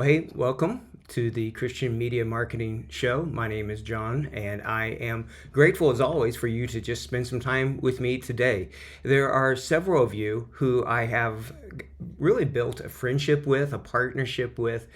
Well, hey, welcome to the Christian Media Marketing Show. My name is John, and I am grateful as always for you to just spend some time with me today. There are several of you who I have really built a friendship with, a partnership with,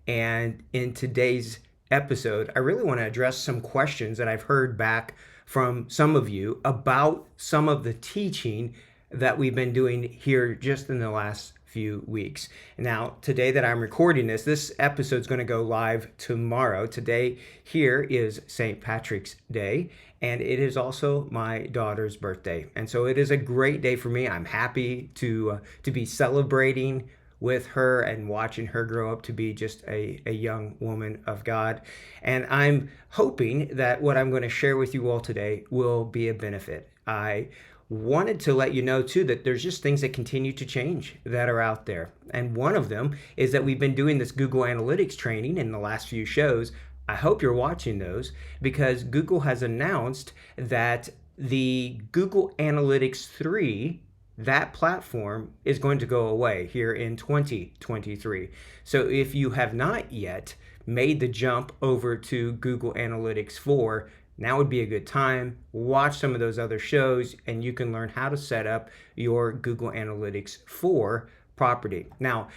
and in today's episode, I really want to address some questions that I've heard back from some of you about some of the teaching that we've been doing here just in the last few weeks. Now, today that I'm recording this episode is going to go live tomorrow. Today here is St. Patrick's Day, and it is also my daughter's birthday. And so it is a great day for me. I'm happy to be celebrating with her and watching her grow up to be just a young woman of God. And I'm hoping that what I'm going to share with you all today will be a benefit. I wanted to let you know too that there's just things that continue to change that are out there. And one of them is that we've been doing this Google Analytics training in the last few shows. I hope you're watching those because Google has announced that the Google Analytics 3, that platform, is going to go away here in 2023. So if you have not yet made the jump over to Google Analytics 4, now would be a good time. Watch some of those other shows and you can learn how to set up your Google Analytics 4 property. Now,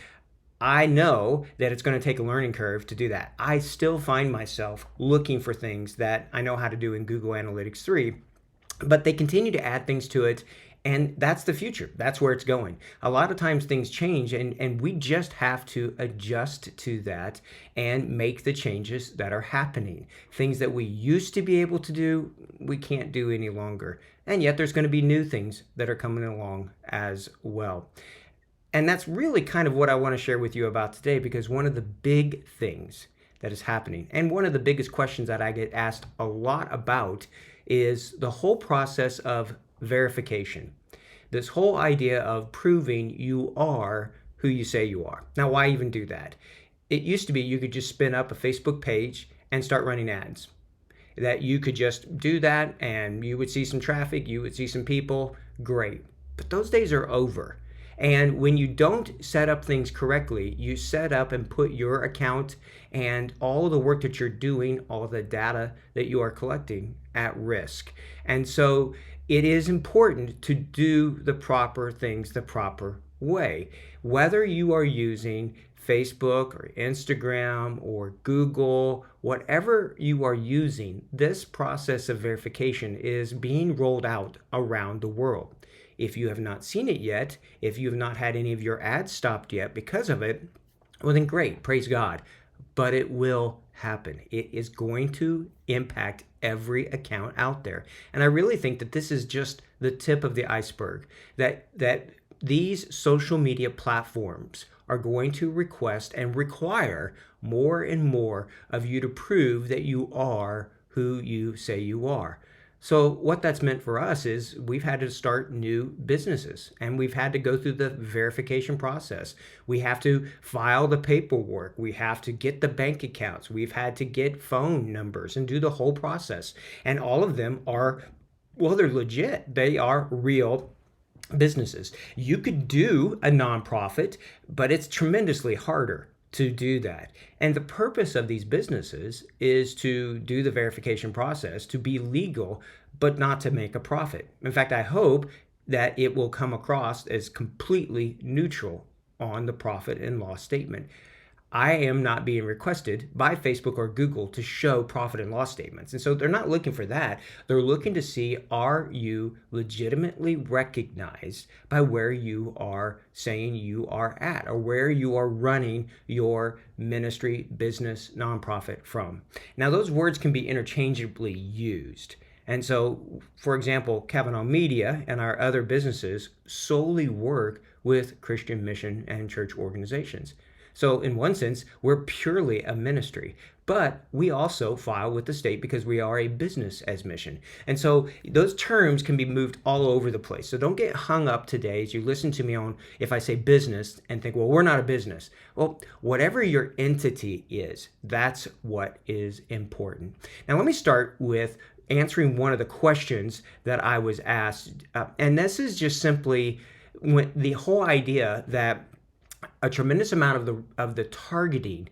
I know that it's going to take a learning curve to do that. I still find myself looking for things that I know how to do in Google Analytics 3, but they continue to add things to it. And that's the future. That's where it's going. A lot of times things change and we just have to adjust to that and make the changes that are happening. Things that we used to be able to do, we can't do any longer. And yet there's going to be new things that are coming along as well. And that's really kind of what I want to share with you about today, because one of the big things that is happening, and one of the biggest questions that I get asked a lot about, is the whole process of verification. This whole idea of proving you are who you say you are. Now, why even do that? It used to be you could just spin up a Facebook page and start running ads. That you could just do that and you would see some traffic, you would see some people, great. But those days are over. And when you don't set up things correctly, you set up and put your account and all of the work that you're doing, all of the data that you are collecting at risk. And so it is important to do the proper things the proper way. Whether you are using Facebook or Instagram or Google, whatever you are using, this process of verification is being rolled out around the world. If you have not seen it yet, if you have not had any of your ads stopped yet because of it, well then great, praise God. But it will happen. It is going to impact every account out there. And I really think that this is just the tip of the iceberg, that these social media platforms are going to request and require more and more of you to prove that you are who you say you are. So what that's meant for us is we've had to start new businesses and we've had to go through the verification process. We have to file the paperwork. We have to get the bank accounts. We've had to get phone numbers and do the whole process. And all of them are, well, they're legit. They are real businesses. You could do a nonprofit, but it's tremendously harder to do that. And the purpose of these businesses is to do the verification process, to be legal, but not to make a profit. In fact, I hope that it will come across as completely neutral on the profit and loss statement. I am not being requested by Facebook or Google to show profit and loss statements. And so they're not looking for that. They're looking to see, are you legitimately recognized by where you are saying you are at, or where you are running your ministry, business, nonprofit from. Now, those words can be interchangeably used. And so, for example, Kavanaugh Media and our other businesses solely work with Christian mission and church organizations. So in one sense, we're purely a ministry, but we also file with the state because we are a business as mission. And so those terms can be moved all over the place. So don't get hung up today as you listen to me on if I say business and think, well, we're not a business. Well, whatever your entity is, that's what is important. Now, let me start with answering one of the questions that I was asked. And this is just simply the whole idea that a tremendous amount of the targeting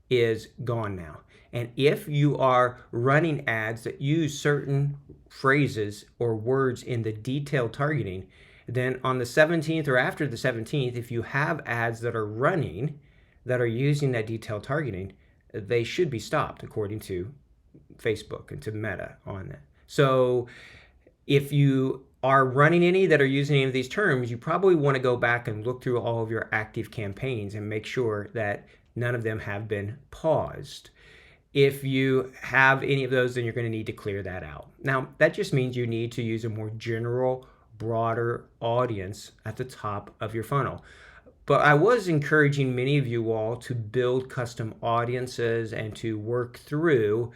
is gone now. And if you are running ads that use certain phrases or words in the detailed targeting, then on the 17th or after the 17th, if you have ads that are running that are using that detailed targeting, they should be stopped according to Facebook and to Meta on that. So if you are running any that are using any of these terms, you probably want to go back and look through all of your active campaigns and make sure that none of them have been paused. If you have any of those, then you're going to need to clear that out. Now, that just means you need to use a more general, broader audience at the top of your funnel. But I was encouraging many of you all to build custom audiences and to work through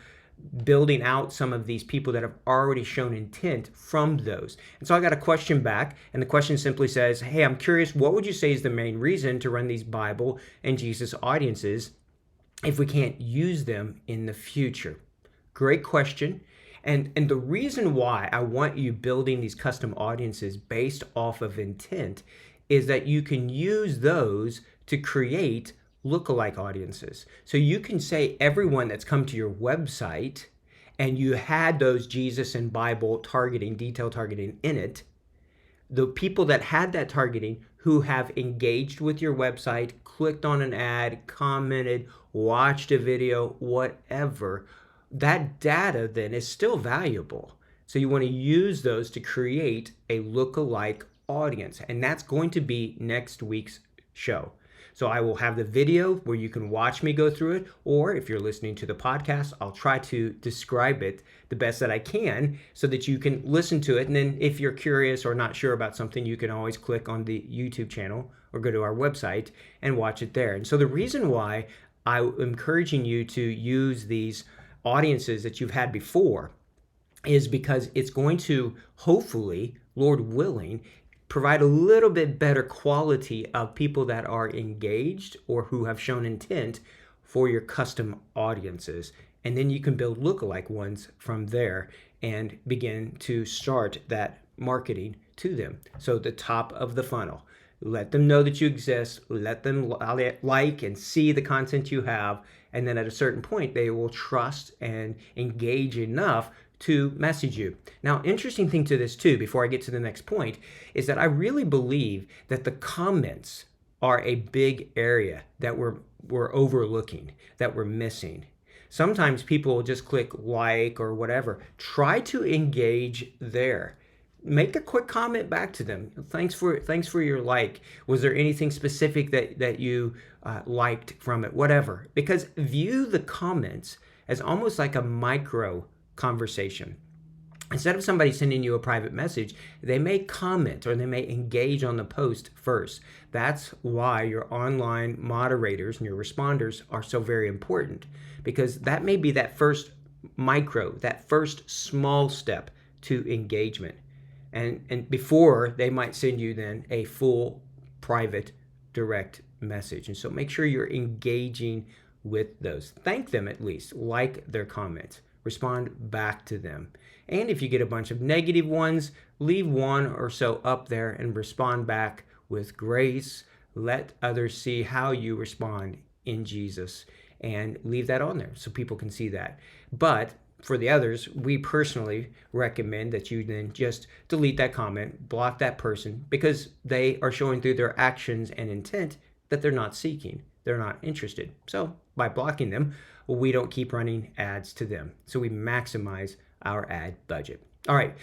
building out some of these people that have already shown intent from those. And so I got a question back, and the question simply says, hey, I'm curious, what would you say is the main reason to run these Bible and Jesus audiences if we can't use them in the future? Great question. And the reason why I want you building these custom audiences based off of intent is that you can use those to create lookalike audiences. So you can say everyone that's come to your website and you had those Jesus and Bible targeting, detail targeting in it, the people that had that targeting who have engaged with your website, clicked on an ad, commented, watched a video, whatever, that data then is still valuable. So you want to use those to create a lookalike audience, and that's going to be next week's show. So I will have the video where you can watch me go through it, or if you're listening to the podcast, I'll try to describe it the best that I can so that you can listen to it. And then if you're curious or not sure about something, you can always click on the YouTube channel or go to our website and watch it there. And so the reason why I'm encouraging you to use these audiences that you've had before is because it's going to hopefully, Lord willing, provide a little bit better quality of people that are engaged or who have shown intent for your custom audiences. And then you can build lookalike ones from there and begin to start that marketing to them. So the top of the funnel, let them know that you exist, let them like and see the content you have, and then at a certain point they will trust and engage enough to message you. Now, interesting thing to this too, before I get to the next point, is that I really believe that the comments are a big area that we're overlooking, that we're missing. Sometimes people will just click like or whatever. Try to engage there. Make a quick comment back to them. Thanks for your like. Was there anything specific that you liked from it? Whatever. Because view the comments as almost like a micro conversation. Instead of somebody sending you a private message, they may comment or they may engage on the post first. That's why your online moderators and your responders are so very important, because that may be that first that first small step to engagement. And before they might send you then a full private direct message. And so make sure you're engaging with those. Thank them at least, like their comments. Respond back to them. And if you get a bunch of negative ones, leave one or so up there and respond back with grace. Let others see how you respond in Jesus and leave that on there so people can see that. But for the others, we personally recommend that you then just delete that comment, block that person, because they are showing through their actions and intent that they're not seeking. They're not interested. So by blocking them, we don't keep running ads to them. So we maximize our ad budget. All right.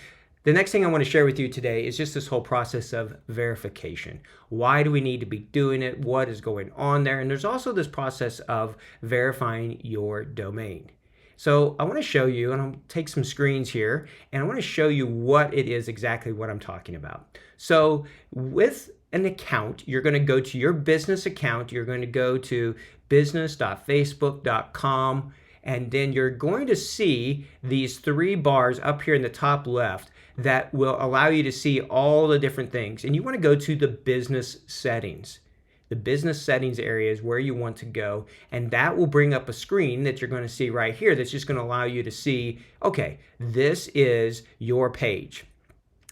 The next thing I want to share with you today is just this whole process of verification. Why do we need to be doing it? What is going on there? And there's also this process of verifying your domain. So I want to show you, and I'll take some screens here, and I want to show you what it is exactly what I'm talking about. So with an account, you're going to go to your business account. You're going to go to business.facebook.com, and then you're going to see these three bars up here in the top left that will allow you to see all the different things. And you want to go to the business settings. The business settings area is where you want to go, and that will bring up a screen that you're going to see right here that's just going to allow you to see, okay, this is your page.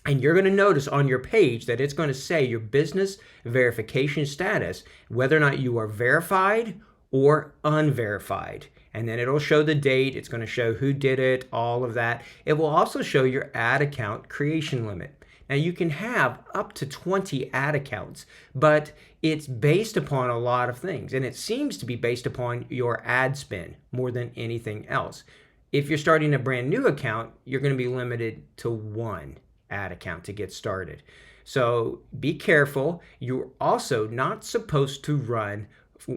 And you're going to notice on your page that it's going to say your business verification status, whether or not you are verified or unverified. And then it'll show the date, it's going to show who did it, all of that. It will also show your ad account creation limit. Now you can have up to 20 ad accounts, but it's based upon a lot of things, and it seems to be based upon your ad spend more than anything else. If you're starting a brand new account, you're going to be limited to one ad account to get started. So be careful. You're also not supposed to run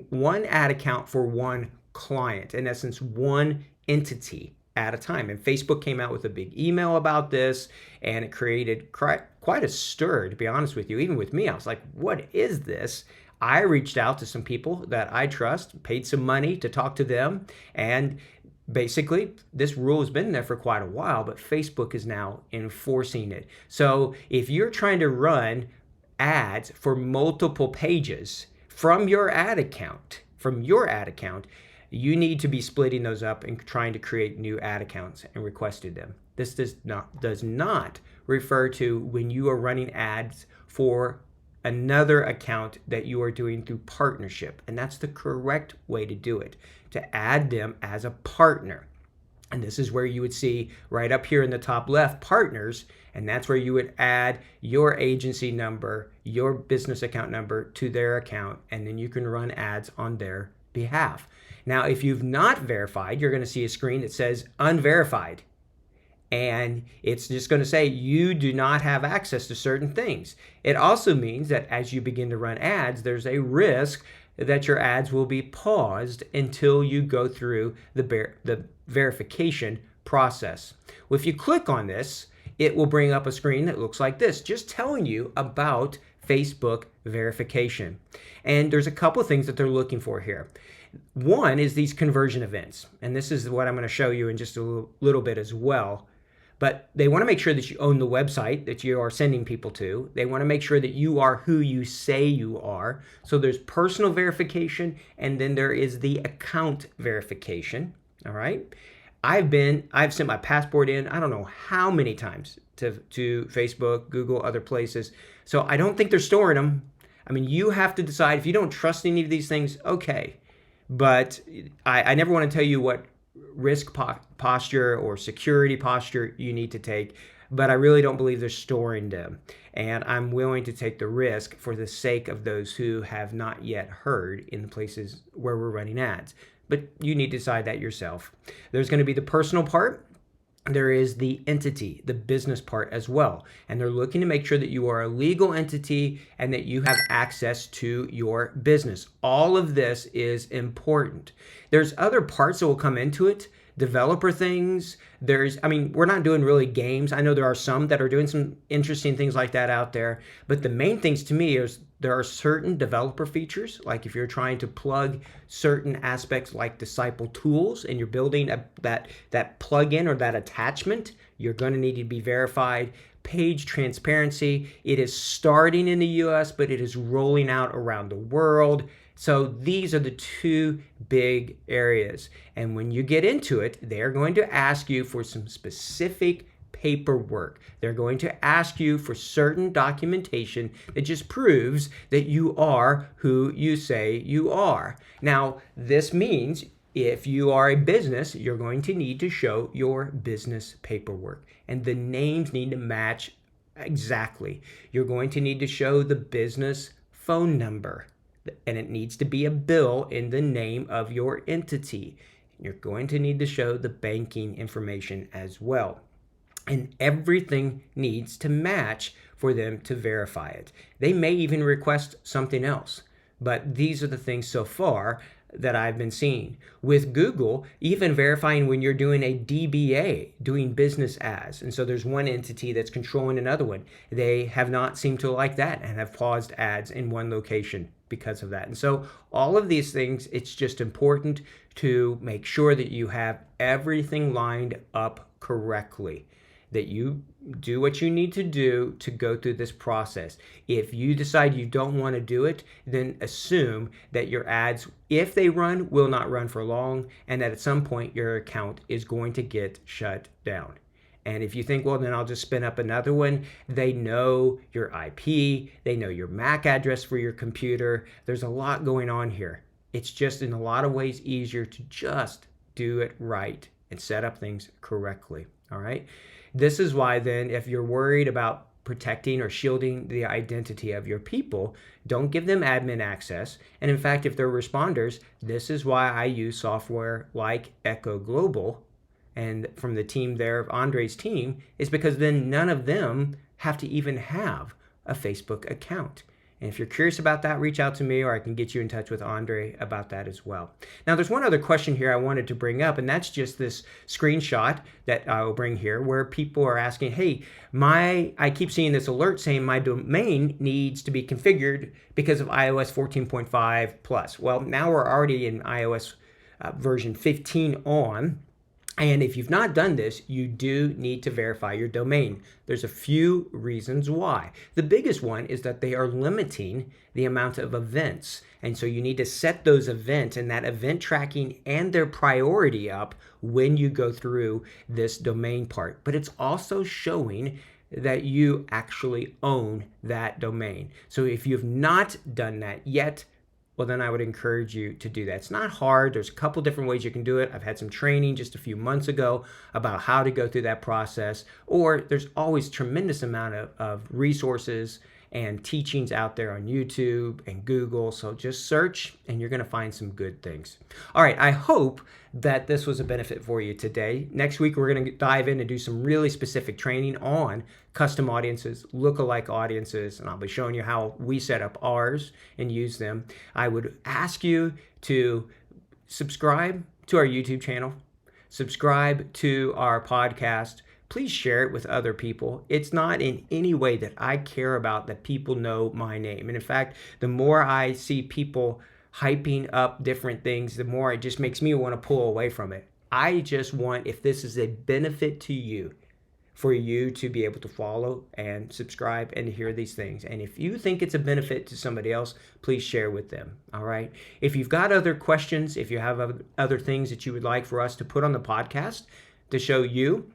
one ad account for one client, in essence, one entity at a time. And Facebook came out with a big email about this, and it created quite a stir, to be honest with you. Even with me, I was like, what is this? I reached out to some people that I trust, paid some money to talk to them, and basically this rule has been there for quite a while, but Facebook is now enforcing it. So if you're trying to run ads for multiple pages from your ad account, you need to be splitting those up and trying to create new ad accounts and requesting them. This does not refer to when you are running ads for another account that you are doing through partnership. And that's the correct way to do it, to add them as a partner. And this is where you would see right up here in the top left, partners, and that's where you would add your agency number, your business account number to their account, and then you can run ads on their behalf. Now, if you've not verified, you're going to see a screen that says unverified. And it's just going to say you do not have access to certain things. It also means that as you begin to run ads, there's a risk that your ads will be paused until you go through the verification process. Well, if you click on this, it will bring up a screen that looks like this, just telling you about Facebook verification. And there's a couple of things that they're looking for here. One is these conversion events, and this is what I'm going to show you in just a little bit as well. But they want to make sure that you own the website that you are sending people to. They want to make sure that you are who you say you are. So there's personal verification, and then there is the account verification. All right. I've sent my passport in, I don't know how many times to Facebook, Google, other places. So I don't think they're storing them. I mean, you have to decide. If you don't trust any of these things, okay. But I never want to tell you what risk posture or security posture you need to take, but I really don't believe they're storing them. And I'm willing to take the risk for the sake of those who have not yet heard in the places where we're running ads. But you need to decide that yourself. There's going to be the personal part. There is the entity, the business part as well. And they're looking to make sure that you are a legal entity and that you have access to your business. All of this is important. There's other parts that will come into it, developer things. We're not doing really games. I know there are some that are doing some interesting things like that out there. But the main things to me is there are certain developer features, like if you're trying to plug certain aspects like Disciple tools and you're building that plugin or that attachment, you're going to need to be verified. Page transparency, it is starting in the US, but it is rolling out around the world. So these are the two big areas. And when you get into it, they're going to ask you for some specific paperwork. They're going to ask you for certain documentation that just proves that you are who you say you are. Now, this means if you are a business, you're going to need to show your business paperwork, and the names need to match exactly. You're going to need to show the business phone number, and it needs to be a bill in the name of your entity. You're going to need to show the banking information as well. And everything needs to match for them to verify it. They may even request something else, but these are the things so far that I've been seeing. With Google, even verifying when you're doing a DBA, doing business as. And so there's one entity that's controlling another one. They have not seemed to like that and have paused ads in one location because of that. And so all of these things, it's just important to make sure that you have everything lined up correctly, that you do what you need to do to go through this process. If you decide you don't want to do it, then assume that your ads, if they run, will not run for long, and that at some point your account is going to get shut down. And if you think, well, then I'll just spin up another one, they know your IP, they know your MAC address for your computer. There's a lot going on here. It's just in a lot of ways easier to just do it right and set up things correctly. All right. This is why then, if you're worried about protecting or shielding the identity of your people, don't give them admin access. And in fact, if they're responders, this is why I use software like Echo Global and from the team there of Andre's team, is because then none of them have to even have a Facebook account. And if you're curious about that, reach out to me, or I can get you in touch with Andre about that as well. Now, there's one other question here I wanted to bring up, and that's just this screenshot that I will bring here where people are asking, hey, I keep seeing this alert saying my domain needs to be configured because of iOS 14.5 plus. Well, now we're already in iOS version 15 on. And if you've not done this, you do need to verify your domain. There's a few reasons why. The biggest one is that they are limiting the amount of events. And so you need to set those events and that event tracking and their priority up when you go through this domain part. But it's also showing that you actually own that domain. So if you've not done that yet, well, then I would encourage you to do that. It's not hard. There's a couple different ways you can do it. I've had some training just a few months ago about how to go through that process, or there's always tremendous amount of resources and teachings out there on YouTube and Google. So just search and you're going to find some good things. All right. I hope that this was a benefit for you today. Next week, we're going to dive in and do some really specific training on custom audiences, lookalike audiences, and I'll be showing you how we set up ours and use them. I would ask you to subscribe to our YouTube channel, subscribe to our podcast. Please share it with other people. It's not in any way that I care about that people know my name. And in fact, the more I see people hyping up different things, the more it just makes me want to pull away from it. I just want, if this is a benefit to you, for you to be able to follow and subscribe and hear these things. And if you think it's a benefit to somebody else, please share with them. All right. If you've got other questions, if you have other things that you would like for us to put on the podcast to show you,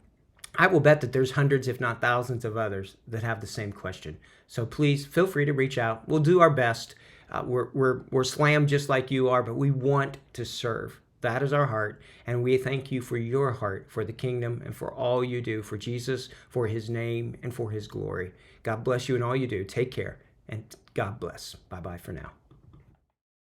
I will bet that there's hundreds, if not thousands of others that have the same question. So please feel free to reach out. We'll do our best. We're slammed just like you are, but we want to serve. That is our heart. And we thank you for your heart, for the kingdom, and for all you do for Jesus, for his name, and for his glory. God bless you in all you do. Take care, and God bless. Bye-bye for now.